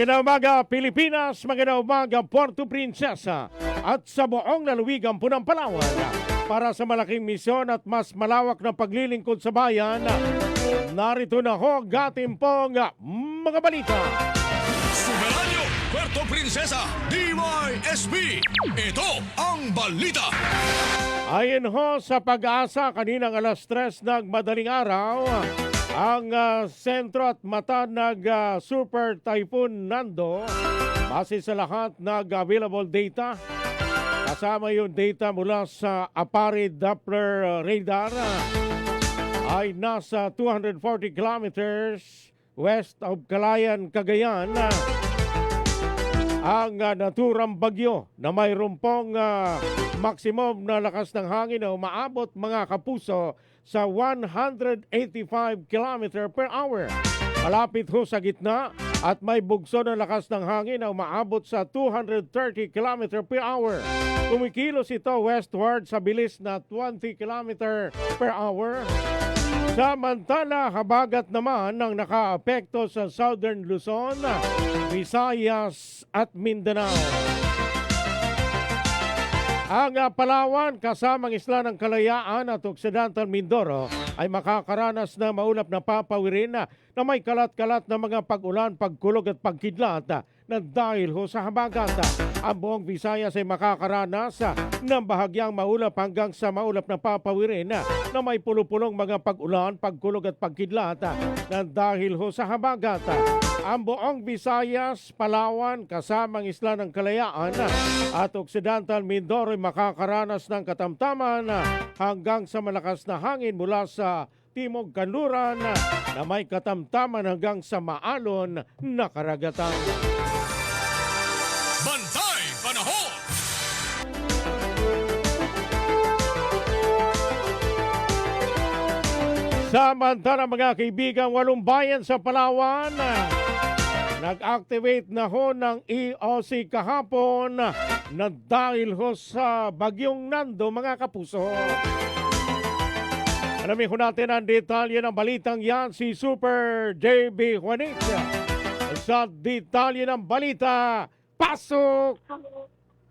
Magandang umaga Pilipinas, magandang umaga Puerto Princesa at sa buong lalawigan po ng Palawan. Para sa malaking misyon at mas malawak na paglilingkod sa bayan, narito na ho ang ating pong mga balita. Sumeranyo, Puerto Princesa, DYSB. Ito ang balita. Ayon ho sa Pag-asa, kaninang alas 3 ng madaling araw, ang sentro at mata ng Super Typhoon Nando, base sa lahat ng available data, kasama yung data mula sa APARI Doppler radar, ay nasa 240 kilometers west of Calayan, Cagayan, ang naturang bagyo na mayroon pong maximum na lakas ng hangin na umaabot mga kapuso sa 185 km per hour. Malapit ho sa gitna at may bugso ng lakas ng hangin na umaabot sa 230 km per hour. Kumikilos ito westward sa bilis na 20 km per hour. Samantala, habagat naman ang nakaapekto sa Southern Luzon, Visayas at Mindanao. Ang Palawan kasamang Isla ng Kalayaan at Occidental Mindoro ay makakaranas na maulap na papawirin na may kalat-kalat na mga pag-ulan, pagkulog at pagkidlat na dahil ho sa habagat. Ang buong Visayas ay makakaranas ng bahagyang maulap hanggang sa maulap na papawirin na may pulupulong mga pag-ulan, pagkulog at pagkidlat na dahil ho sa habagat. Ang buong Visayas, Palawan, kasamang Isla ng Kalayaan at Occidental Mindoro ay makakaranas ng katamtaman hanggang sa malakas na hangin mula sa Timog Kanluran na may katamtaman hanggang sa maalon na karagatan. Bantay Panahon. Samantala mga kaibigan, 8 bayan sa Palawan nag-activate na ho ng EOC kahapon na dahil ho sa bagyong Nando mga kapuso. Alamin ho natin ang detalye ng balitang yan si Super JB Juanit. Sa detalye ng balita, pasok!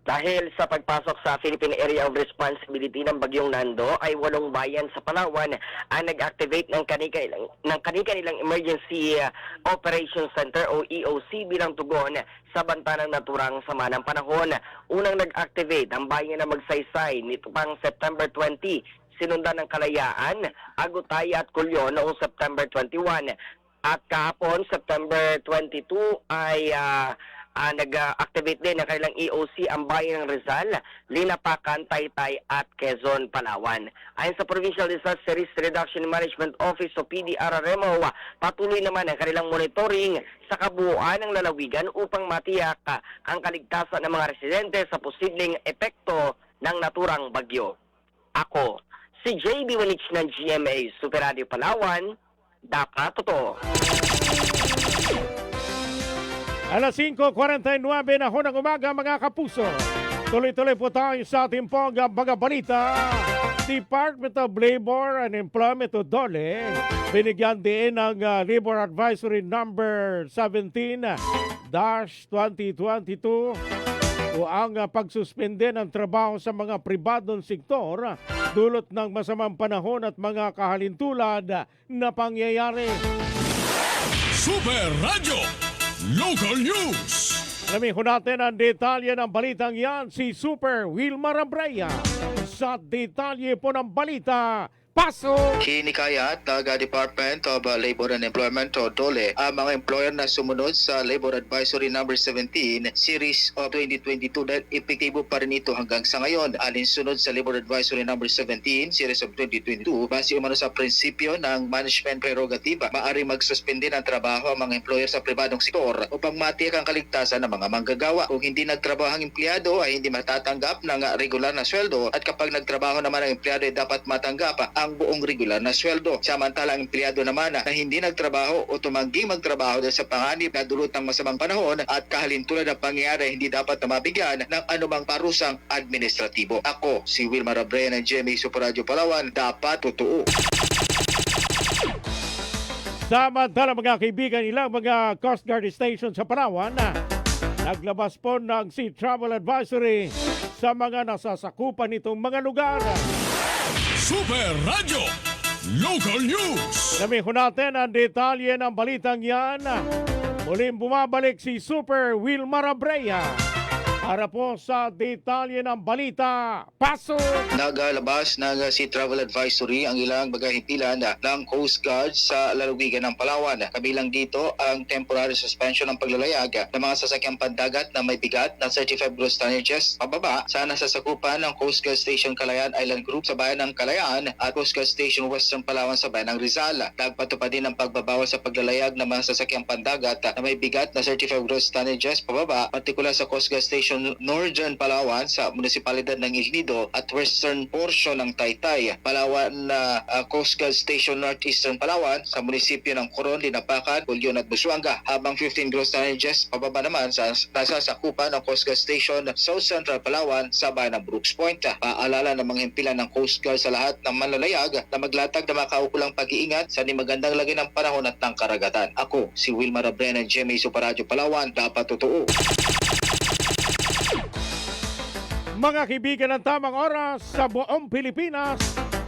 Dahil sa pagpasok sa Philippine Area of Responsibility ng Bagyong Nando ay 8 bayan sa Palawan ang nag-activate ng kanilang Emergency Operations Center o EOC bilang tugon sa banta ng naturang sama ng panahon. Unang nag-activate ang bayan na Magsaysay nito pang September 20, sinundan ng Kalayaan, Agutay at Culyon noong September 21. At kahapon, September 22 ay nag-activate din ng kanilang EOC ang bayan ng Rizal, Linapacan, Taytay at Quezon, Palawan. Ayon sa Provincial Disaster Risk Reduction Management Office o PDRRMO, patuloy naman ang kanilang monitoring sa kabuuan ng lalawigan upang matiyak ang kaligtasan ng mga residente sa posibleng epekto ng naturang bagyo. Ako, si JB Wanich ng GMA Super Radio Palawan, dapat totoo. Alas 5:49 na ho ng umaga mga kapuso. Tuloy-tuloy po tayo sa ating pong mga balita. Department of Labor and Employment o DOLE binigyan din ng Labor Advisory Number 17-2022 o ang pagsuspende ng trabaho sa mga pribadong sektor dulot ng masamang panahon at mga kahalintulad na pangyayari. Super Radio Local News. Alamin ho natin ang detalye ng balitang yan si Super Wilmar Abraya. Sa detalye po ng balita, pasok! Hinikayat ng Department of Labor and Employment o DOLE ang mga employer na sumunod sa Labor Advisory Number 17 Series of 2022 dahil epektibo pa rin ito hanggang sa ngayon. Alinsunod sa Labor Advisory Number 17 Series of 2022, base umano sa prinsipyo ng management prerogative, maaari magsuspende ng trabaho ang mga employer sa pribadong sektor upang matiyak ang kaligtasan ng mga manggagawa. Kung hindi nagtrabaho ang empleyado ay hindi matatanggap ng regular na sweldo at kapag nagtrabaho naman ang empleyado ay dapat matanggap ang buong regular na sweldo. Samantala ang empleyado naman na hindi nagtrabaho o tumangging magtrabaho dahil sa panganib na dulot ng masamang panahon at kahalintulad ng pangyayari hindi dapat na mabigyan ng anumang parusang administratibo. Ako, si Wilmar Abreu ng GMA Super Radio Palawan, dapat totoo. Samantala mga kaibigan, ilang mga Coast Guard station sa Palawan naglabas po ng Sea Travel Advisory sa mga nasasakupan nitong mga lugar. Super Radio Local News. Namihon natin ang detalye ng balitang yan. Muling bumabalik si Super Wilmar Abrea para po sa detalye ng balita. Pasok! Nagalabas ng Sea Travel Advisory ang ilang bagahimpilan ng Coast Guard sa lalawigan ng Palawan. Kabilang dito ang temporary suspension ng paglalayag ng mga sasakyang pandagat na may bigat na 35 gross tonnages pababa sa nasasakupan ng Coast Guard Station Kalayaan Island Group sa bayan ng Kalayaan at Coast Guard Station Western Palawan sa bayan ng Rizal. Nagpatupad din ang pagbabawas sa paglalayag ng mga sasakyang pandagat na may bigat na 35 gross tonnages pababa, partikular sa Coast Guard Station Northern Palawan sa munisipalidad ng Ignido at western portion ng Taytay. Palawan na Coast Guard Station Northeastern Palawan sa munisipyo ng Coron, Linapacan, Pulyon at Busuanga, habang 15 gross tonnages pababa naman sa nasasakupan ng Coast Guard Station South Central Palawan sa bayan ng Brooks Point. Paalala ng mga himpilan ng Coast Guard sa lahat ng manlalayag na maglatag ng makaukulang pag-iingat sa di magandang lagi ng panahon at ng karagatan. Ako, si Wilmar Abrea ng GMA Super Radio Palawan, dapat totoo. Mga kaibigan, ng tamang oras sa buong Pilipinas,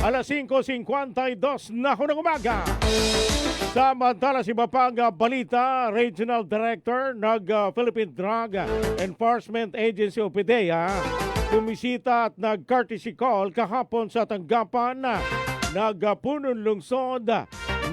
alas 5:52 na ng umaga. Samantala si Mapanga Balita, Regional Director ng Philippine Drug Enforcement Agency o PDEA, bumisita at nag-courtesy call kahapon sa tanggapan ng punong lungsod,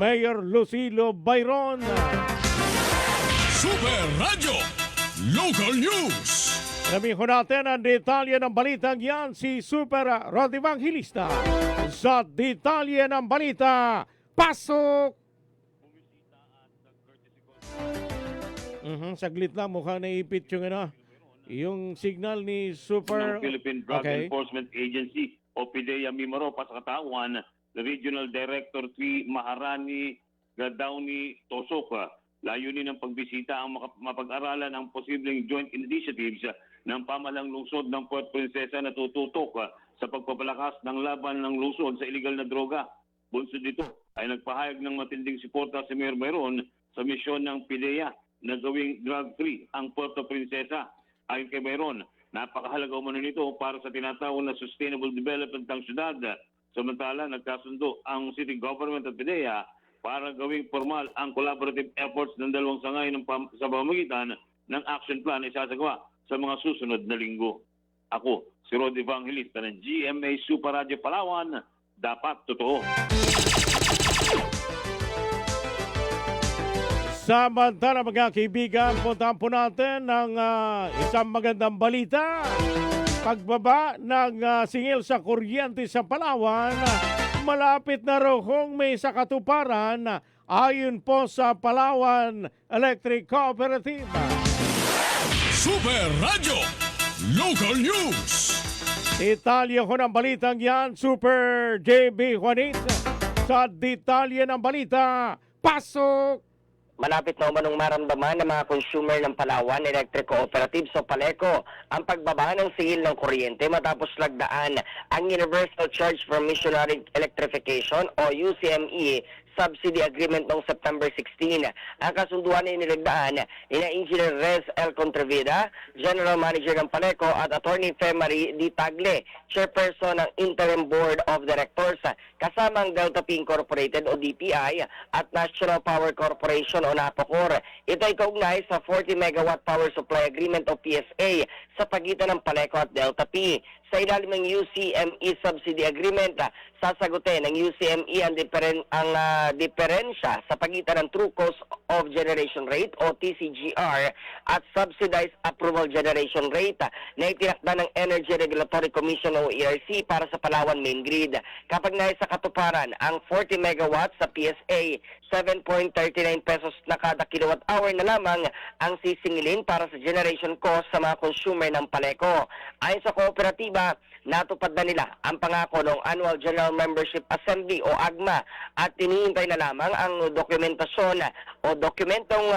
Mayor Lucilo Bayron. Super Radio Local News. Namihon natin ang detalye ng balitang yan si Super Rod Evangelista. Sa detalye ng balita, pasok! Saglit lang, mukhang naipit yung signal ni Super... ng Philippine Drug Okay. Enforcement Agency o PDEA Mimoro pa sa katawan, Regional Director 3 Maharani Gadauni Tosok. Layunin ng pagbisita ang mapag-aralan ang posibleng joint initiatives ng pamahalang lungsod ng Puerto Princesa na tututok sa pagpapalakas ng laban ng lungsod sa iligal na droga. Bunsod dito ay nagpahayag ng matinding suporta si Mayor Bayron sa misyon ng PDEA na gawing drug-free ang Puerto Princesa. Ayon kay Bayron, napakahalaga umano nito para sa tinatawag na sustainable development ng syudad. Samantala, nagkasundo ang city government at PDEA para gawing formal ang collaborative efforts ng dalawang sangay sa pamamagitan ng action plan na isasagawa sa mga susunod na linggo. Ako, si Rod Evangelista ng GMA Super Radio Palawan, dapat totoo. Samantala mga kaibigan, puntahan po natin ng isang magandang balita. Pagbaba ng singil sa kuryente sa Palawan, malapit na raw kung may sakatuparan ayon po sa Palawan Electric Cooperative. Super Radio Local News. Detalye ko ng balitang yan, Super JB Juanit. Sa detalye ng balita, pasok! Malapit na umanong maramdaman ng mga consumer ng Palawan Electric Cooperative o PALECO ang pagbaba ng singil ng kuryente matapos lagdaan ang Universal Charge for Missionary Electrification o UCME Subsidy Agreement noong September 16. Ang kasunduan ay nilagdaan ni Engineer Rez L. Contrevida, General Manager ng PALECO at Attorney Femari D. Tagle, Chairperson ng Interim Board of Directors, kasama ang Delta P Incorporated o DPI at National Power Corporation o NAPOCOR. Ito ay kaugnay sa 40 Megawatt Power Supply Agreement o PSA sa pagitan ng PALECO at Delta P. Sa ilalim ng UCME Subsidy Agreement, sasagutin ng UCME ang diferensya sa pagitan ng True Cost of Generation Rate o TCGR at Subsidized Approval Generation Rate na itinakda ng Energy Regulatory Commission o ERC para sa Palawan Main Grid. Kapag naisa katuparan ang 40 megawatts sa PSA, 7.39 pesos na kada kilowatt hour na lamang ang sisingilin para sa generation cost sa mga consumer ng PALECO. Ayon sa kooperatiba, natupad na nila ang pangako ng Annual General Membership Assembly o AGMA at tinihintay na lamang ang dokumentasyon o dokumentong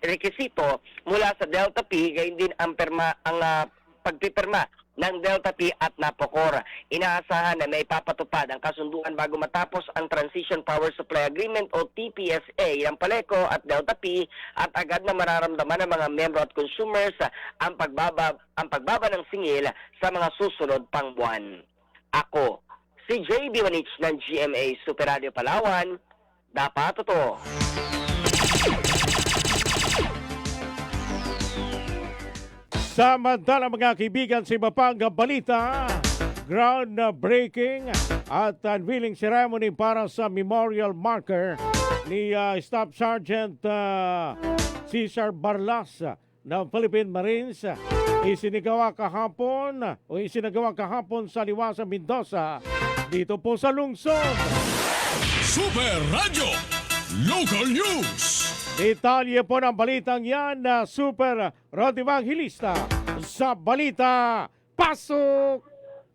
rekisito mula sa Delta P, gayon din ang pagpipirma ng Delta P at Napocor. Inaasahan na may papatupad ang kasunduan bago matapos ang Transition Power Supply Agreement o TPSA ng Paleco at Delta P at agad na mararamdaman ng mga membro at consumers ang pagbaba ng singil sa mga susunod pang buwan. Ako, si JB Wanich ng GMA Super Radio Palawan, dapat totoo. Samantala mga kaibigan, sa iba pang balita, groundbreaking at unveiling ceremony para sa memorial marker ni Staff Sergeant Cesar Barlas ng Philippine Marines isinagawa kahapon sa Liwasa, Mendoza dito po sa lungsod. Super Radio Local News. Detalye po ng balitang yan na Super Rod Evangelista sa balita. Pasok!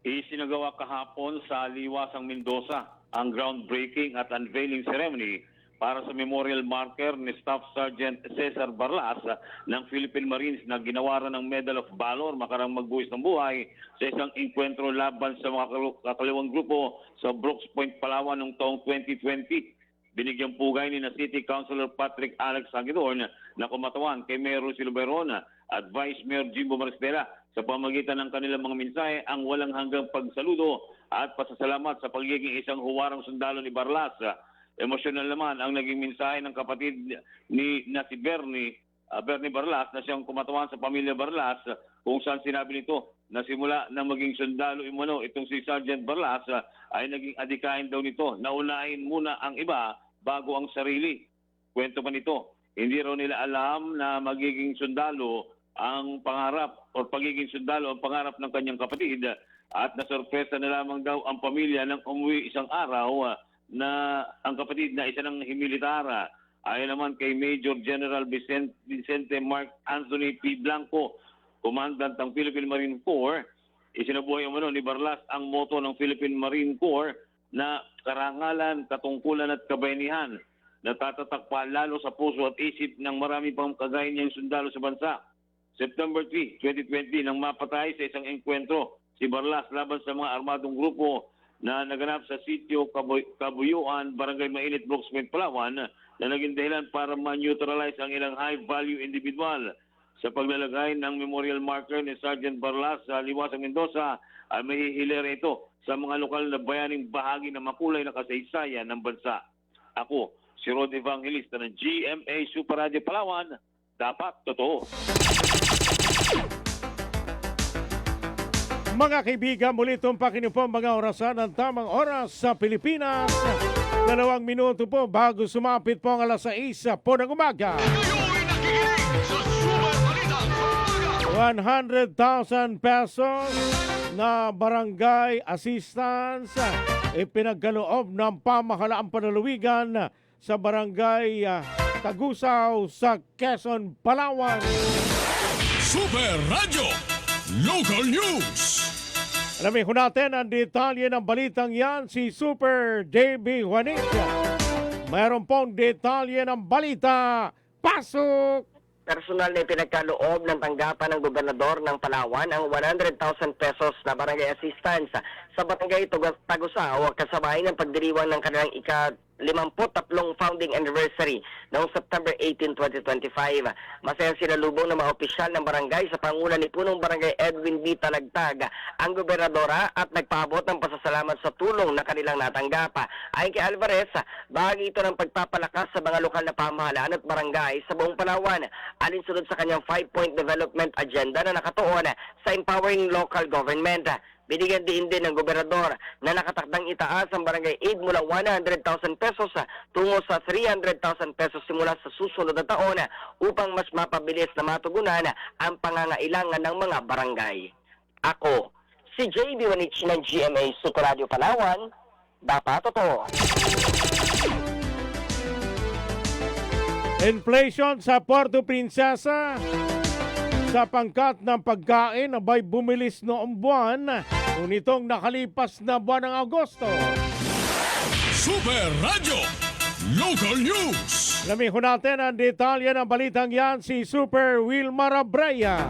Isinagawa kahapon sa Liwasang Mendoza ang groundbreaking at unveiling ceremony para sa memorial marker ni Staff Sergeant Cesar Barlas ng Philippine Marines na ginawaran ng Medal of Valor makarang magbuwis ng buhay sa isang enkwentro laban sa mga kakaliwang grupo sa Brooks Point, Palawan noong taong 2020. Binigyang pugay ni na City Councilor Patrick Alex Hagidorn na kumatawan kay Mayor Lucilo Berona at Vice Mayor Jimbo Maristela sa pamagitan ng kanilang mga mensahe ang walang hanggang pagsaludo at pasasalamat sa pagiging isang huwarang sundalo ni Barlas. Emosyonal naman ang naging mensahe ng kapatid ni na si Bernie Barlas na siyang kumatawan sa pamilya Barlas kung saan sinabi nito na simula na maging sundalo umano itong si Sergeant Barlas ay naging adikain daw nito na unahin muna ang iba bago ang sarili. Kwento pa nito, hindi raw nila alam na magiging sundalo ang pangarap o pagiging sundalo ang pangarap ng kanyang kapatid at nasorpresa na lamang daw ang pamilya nang umuwi isang araw na ang kapatid na isa ng himilitara. Ayon naman kay Major General Vicente Mark Anthony P. Blanco, Commandant ng Philippine Marine Corps, isinabuhay umano ni Barlas ang motto ng Philippine Marine Corps na karangalan, katungkulan at kabayanihan na tatatak pa lalo sa puso at isip ng marami pang kagaya niyang sundalo sa bansa. September 3, 2020 nang mapatay sa isang engkwentro si Barlas laban sa mga armadong grupo na naganap sa sitio Kabuyuan, Barangay Mainit, Brooks Point, Palawan na naging dahilan para ma-neutralize ang ilang high-value individual. Sa paglalagay ng memorial marker ni Sergeant Barlas sa Liwasang Mendoza ay mahihilera ito sa mga lokal na bayaning bahagi ng makulay na kasaysayan ng bansa. Ako, si Rod Evangelista ng GMA Super Radio Palawan, dapat totoo. Mga kaibigan, muli tumpakin niyo po ang mga orasan ng tamang oras sa Pilipinas. 2 minuto po bago sumapit po ang alas 6 po ng umaga. 100,000 pesos na barangay assistance ipinagkaloob ng pamahalaang panlalawigan sa barangay Tagusaw sa Quezon, Palawan. Super Radio Local News. Alamin ko natin ang detalye ng balitang yan si Super JB Juanich. Mayroon pong detalye ng balita. Pasok! Personal na pinagkaloob ng tanggapan ng gobernador ng Palawan ang 100,000 pesos na barangay assistance sa barangay Tagusaw kasabay ng pagdiriwang ng kanilang ika-53 founding anniversary noong September 18, 2025. Masayang sinalubong ng mga opisyal ng barangay sa pangunan ni Punong Barangay Edwin B. Talagtag ang gobernadora at nagpaabot ng pasasalamat sa tulong na kanilang natanggap. Ayon kay Alvarez, bahagi ito ng pagpapalakas sa mga lokal na pamahalaan at barangay sa buong Palawan, alinsunod sa kanyang 5-point development agenda na nakatuon sa empowering local government. Binigyan din ng gobernador na nakatakdang itaas ang barangay aid mula 100,000 pesos tungo sa 300,000 pesos simula sa susunod na taon upang mas mapabilis na matugunan ang pangangailangan ng mga barangay. Ako, si JB Wanich ng GMA Super Radio Palawan, dapat totoo. Inflation sa Puerto Princesa. Sa pangkat ng pagkain, abay bumilis noong buwan, nitong nakalipas na buwan ng Agosto. Super Radio Local News. Alamin ko natin ang detalye ng balitang yan si Super Wilmar Abraya.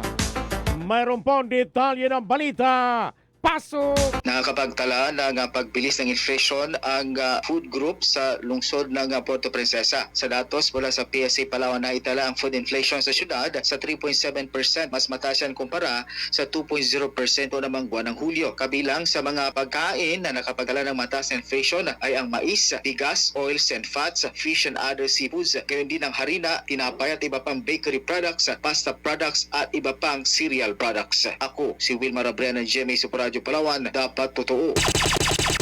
mayroon po ang detalye ng balita. Pasok! Nakakapagtala ng pagbilis ng inflation ang food group sa lungsod ng Puerto Princesa. Sa datos mula sa PSA Palawan, naitala ang food inflation sa syudad sa 3.7%, mas mataas yan kumpara sa 2.0% namang buwan ng Hulyo. Kabilang sa mga pagkain na nakapagtala ng mataas na inflation ay ang mais, bigas, oils and fats, fish and other seafoods, gayon din ang harina, tinapay at iba pang bakery products, pasta products at iba pang cereal products. Ako, si Wilmar Abreu ng GMA Super Radio Palawan, dapat totoo.